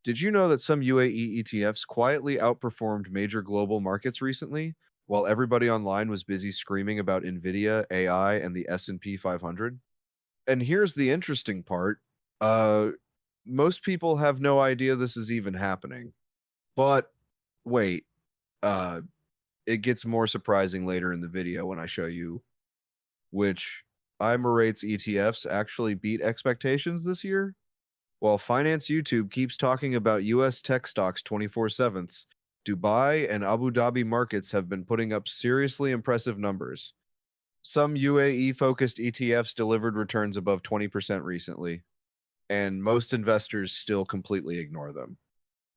Did you know that some UAE ETFs quietly outperformed major global markets recently, while everybody online was busy screaming about Nvidia, AI, and the S&P 500? And here's the interesting part. Uh, Most people have no idea this is even happening. But wait, uh, it gets more surprising later in the video when I show you which Emirates ETFs actually beat expectations this year. While Finance YouTube keeps talking about US tech stocks 24/7, Dubai and Abu Dhabi markets have been putting up seriously impressive numbers. Some UAE focused ETFs delivered returns above 20% recently, and most investors still completely ignore them.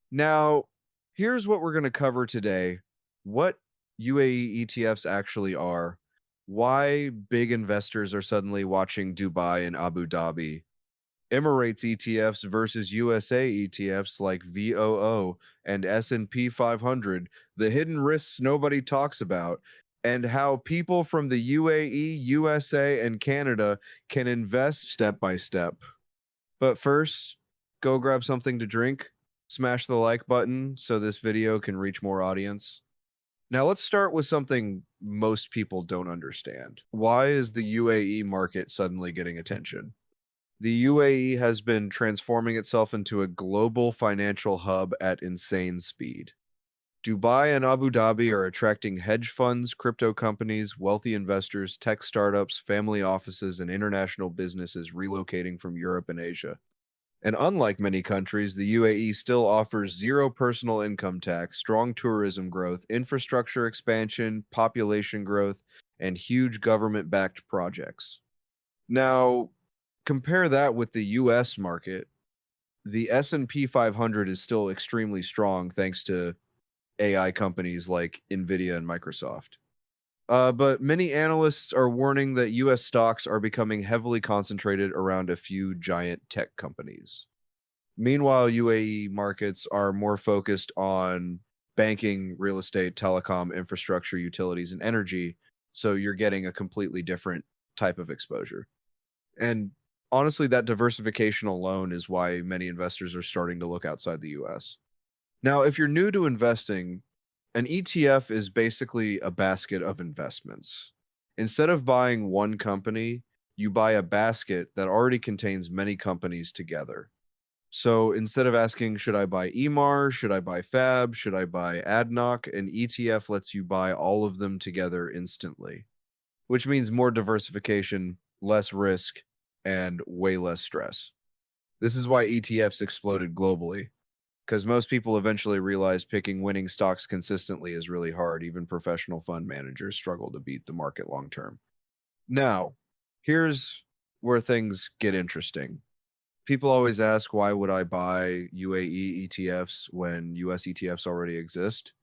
Now, here's what we're going to cover today: what UAE ETFs actually are, why big investors are suddenly watching Dubai and Abu Dhabi, Emirates ETFs versus USA ETFs like VOO and S&P 500, the hidden risks nobody talks about, and how people from the UAE, USA, and Canada can invest step by step. But first, go grab something to drink, smash the like button so this video can reach more audience. Now let's start with something most people don't understand. Why is the UAE market suddenly getting attention? The UAE has been transforming itself into a global financial hub at insane speed. Dubai and Abu Dhabi are attracting hedge funds, crypto companies, wealthy investors, tech startups, family offices, and international businesses relocating from Europe and Asia. And unlike many countries, the UAE still offers zero personal income tax, strong tourism growth, infrastructure expansion, population growth, and huge government backed projects. Now, compare that with the US market. The S&P 500 is still extremely strong thanks to AI companies like Nvidia and Microsoft. But many analysts are warning that US stocks are becoming heavily concentrated around a few giant tech companies. Meanwhile, UAE markets are more focused on banking, real estate, telecom, infrastructure, utilities, and energy. So you're getting a completely different type of exposure. And honestly, that diversification alone is why many investors are starting to look outside the US. Now, if you're new to investing, an ETF is basically a basket of investments. Instead of buying one company, you buy a basket that already contains many companies together. So instead of asking, should I buy EMAR? Should I buy FAB? Should I buy ADNOC? An ETF lets you buy all of them together instantly, which means more diversification, less risk, and way less stress. This is why ETFs exploded globally, because most people eventually realized picking winning stocks consistently is really hard. Even professional fund managers struggle to beat the market long term. Now, here's where things get interesting. People always ask, why would I buy UAE ETFs when US ETFs already exist?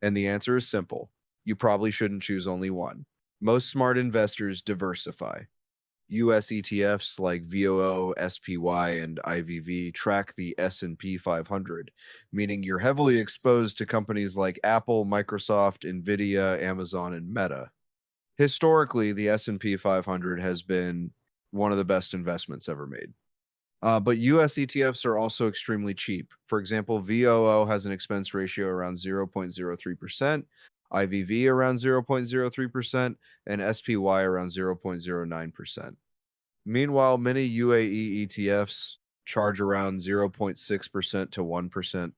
And the answer is simple. You probably shouldn't choose only one. Most smart investors diversify. US ETFs like VOO, SPY, and IVV track the S&P 500, meaning you're heavily exposed to companies like Apple, Microsoft, Nvidia, Amazon, and Meta. Historically, the S&P 500 has been one of the best investments ever made. But US ETFs are also extremely cheap. For example, VOO has an expense ratio around 0.03%, IVV around 0.03%, and SPY around 0.09%. Meanwhile, many UAE ETFs charge around 0.6% to 1%.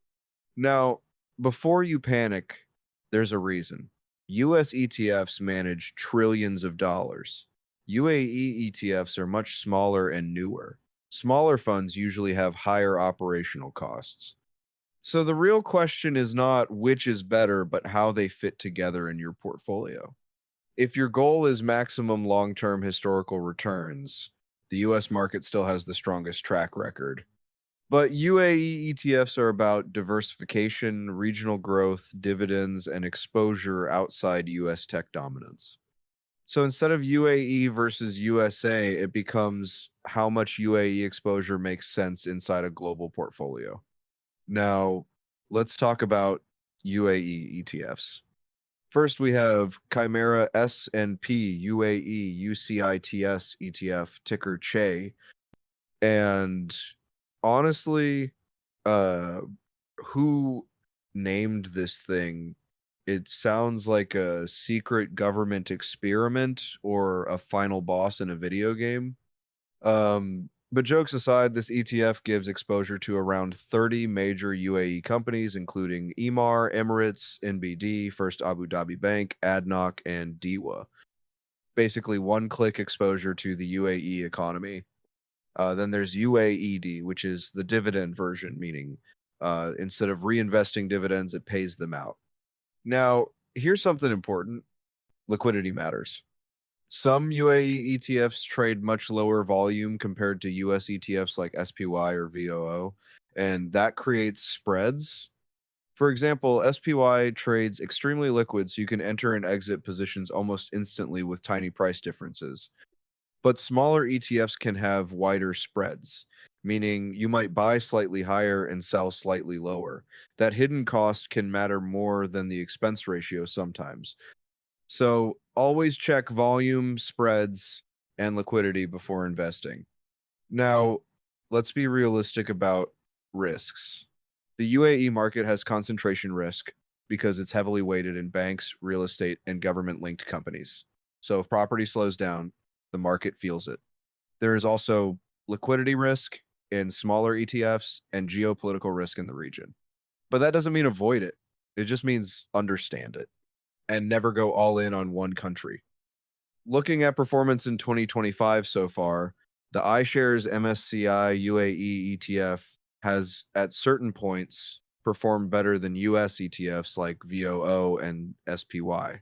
Now, before you panic, there's a reason. US ETFs manage trillions of dollars. UAE ETFs are much smaller and newer. Smaller funds usually have higher operational costs. So the real question is not which is better, but how they fit together in your portfolio. If your goal is maximum long-term historical returns, the US market still has the strongest track record. But UAE ETFs are about diversification, regional growth, dividends, and exposure outside US tech dominance. So instead of UAE versus USA, it becomes how much UAE exposure makes sense inside a global portfolio. Now, let's talk about UAE ETFs. First, we have Chimera S&P UAE UCITS ETF, ticker CHE. And honestly, uh, who named this thing. It sounds like a secret government experiment or a final boss in a video game. But jokes aside, this ETF gives exposure to around 30 major UAE companies, including Emaar, Emirates, NBD, First Abu Dhabi Bank, ADNOC, and DEWA. Basically, one-click exposure to the UAE economy. Then there's UAED, which is the dividend version, meaning instead of reinvesting dividends, it pays them out. Now, here's something important. Liquidity matters. Some UAE ETFs trade much lower volume compared to US ETFs like SPY or VOO, and that creates spreads. For example, SPY trades extremely liquid, so you can enter and exit positions almost instantly with tiny price differences. But smaller ETFs can have wider spreads, meaning you might buy slightly higher and sell slightly lower. That hidden cost can matter more than the expense ratio sometimes. So always check volume, spreads, and liquidity before investing. Now, let's be realistic about risks. The UAE market has concentration risk because it's heavily weighted in banks, real estate, and government linked companies. So if property slows down, the market feels it. There is also liquidity risk in smaller ETFs and geopolitical risk in the region. But that doesn't mean avoid it, it just means understand it and never go all in on one country. Looking at performance in 2025 so far, the iShares MSCI UAE ETF has, at certain points, performed better than US ETFs like VOO and SPY.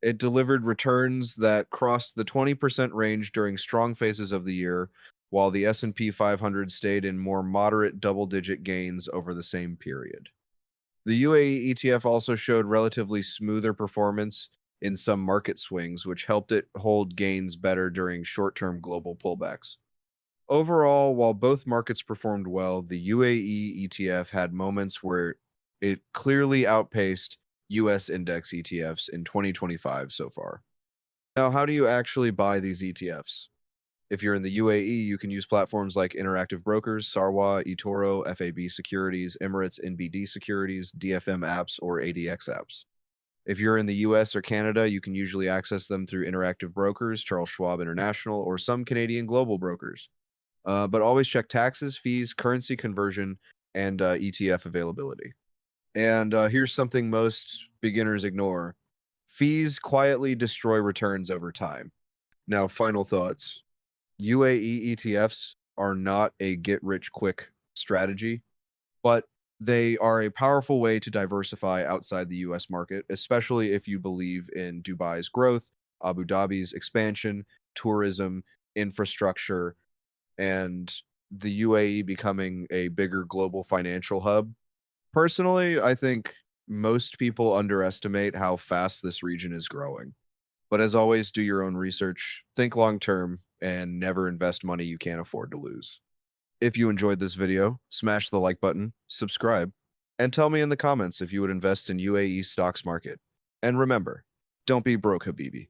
It delivered returns that crossed the 20% range during strong phases of the year, while the S&P 500 stayed in more moderate double-digit gains over the same period. The UAE ETF also showed relatively smoother performance in some market swings, which helped it hold gains better during short-term global pullbacks. Overall, while both markets performed well, the UAE ETF had moments where it clearly outpaced US index ETFs in 2025 so far. Now, how do you actually buy these ETFs? If you're in the UAE, you can use platforms like Interactive Brokers, Sarwa, eToro, FAB Securities, Emirates NBD Securities, DFM apps, or ADX apps. If you're in the US or Canada, you can usually access them through Interactive Brokers, Charles Schwab International, or some Canadian global brokers. But always check taxes, fees, currency conversion, and ETF availability. And here's something most beginners ignore: fees quietly destroy returns over time. Now, final thoughts. UAE ETFs are not a get rich quick strategy, but they are a powerful way to diversify outside the US market, especially if you believe in Dubai's growth, Abu Dhabi's expansion, tourism, infrastructure, and the UAE becoming a bigger global financial hub. Personally, I think most people underestimate how fast this region is growing. But as always, do your own research, think long term, and never invest money you can't afford to lose. If you enjoyed this video, smash the like button, subscribe, and tell me in the comments if you would invest in UAE stocks market. And remember, don't be broke, Habibi.